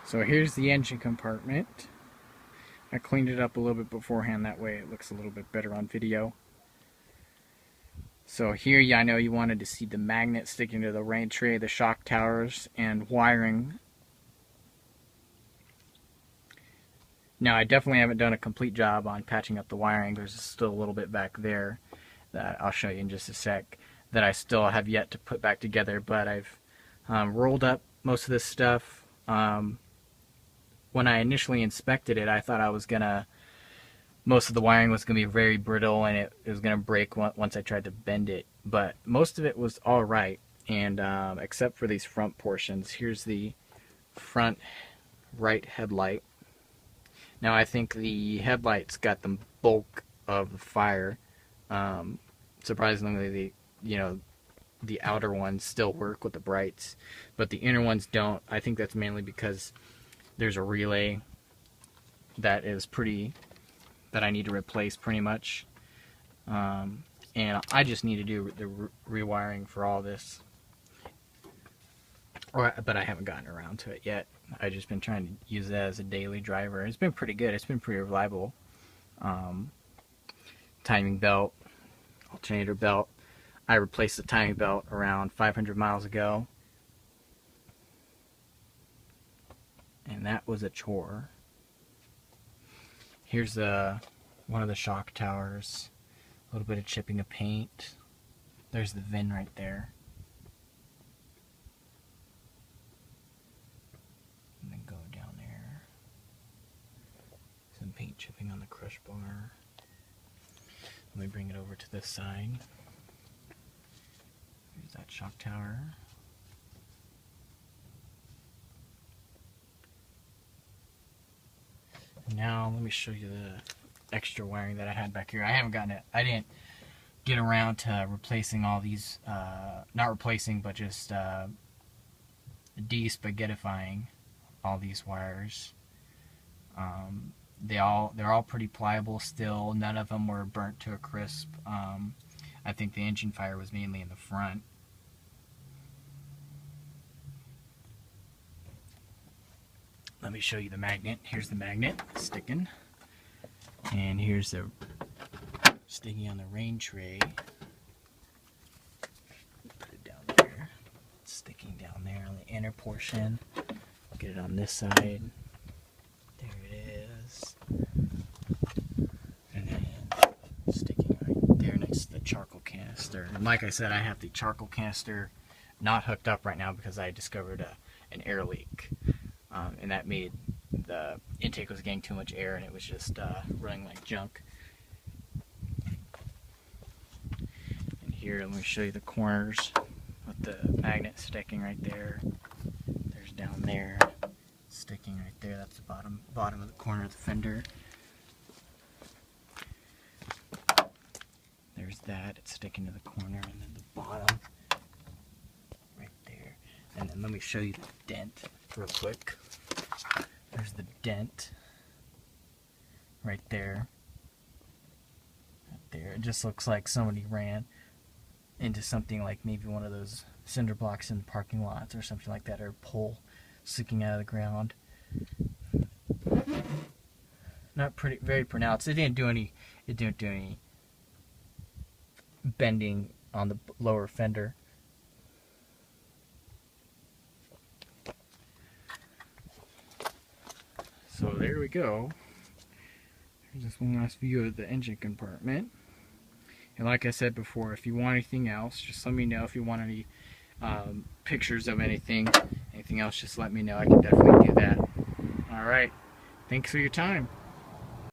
So here's the engine compartment. I cleaned it up a little bit beforehand, that way it looks a little bit better on video. So here, I know you wanted to see the magnet sticking to the rain tray, the shock towers, and wiring. Now, I definitely haven't done a complete job on patching up the wiring. There's still a little bit back there that I'll show you in just a sec that I still have yet to put back together, but I've rolled up most of this stuff. When I initially inspected it, I thought most of the wiring was going to be very brittle and it was going to break once I tried to bend it, but most of it was alright, and except for these front portions. Here's the front right headlight. Now I think the headlights got the bulk of the fire. Surprisingly, the outer ones still work with the brights, but the inner ones don't. I think that's mainly because there's a relay that I need to replace pretty much, and I just need to do the rewiring for all this. But I haven't gotten around to it yet. I've just been trying to use it as a daily driver. It's been pretty good. It's been pretty reliable. Timing belt, alternator belt. I replaced the timing belt around 500 miles ago, and that was a chore. Here's one of the shock towers. A little bit of chipping of paint. There's the VIN right there. And then go down there. Some paint chipping on the crush bar. Let me bring it over to this side. Here's that shock tower. Now let me show you the extra wiring that I had back here. I didn't get around to replacing all these, not replacing, but just de-spaghettifying all these wires. They're all pretty pliable still. None of them were burnt to a crisp. I think the engine fire was mainly in the front. Let me show you the magnet. Here's the magnet sticking. And here's the sticking on the rain tray. Put it down there. It's sticking down there on the inner portion. Get it on this side. There it is. And then sticking right there next to the charcoal canister. And like I said, I have the charcoal canister not hooked up right now because I discovered an air leak. And that made the intake was getting too much air and it was just running like junk. And here, let me show you the corners with the magnet sticking right there. There's down there, sticking right there. That's the bottom of the corner of the fender. There's that. It's sticking to the corner, and then the bottom right there. And then let me show you the dent real quick. There's the dent right there. Right there. It just looks like somebody ran into something like maybe one of those cinder blocks in parking lots or something like that, or a pole sticking out of the ground. Not very pronounced. It didn't do any bending on the lower fender. So there we go. Here's just one last view of the engine compartment. And like I said before, if you want anything else, just let me know. If you want any pictures of anything else, just let me know. I can definitely do that. Alright, thanks for your time.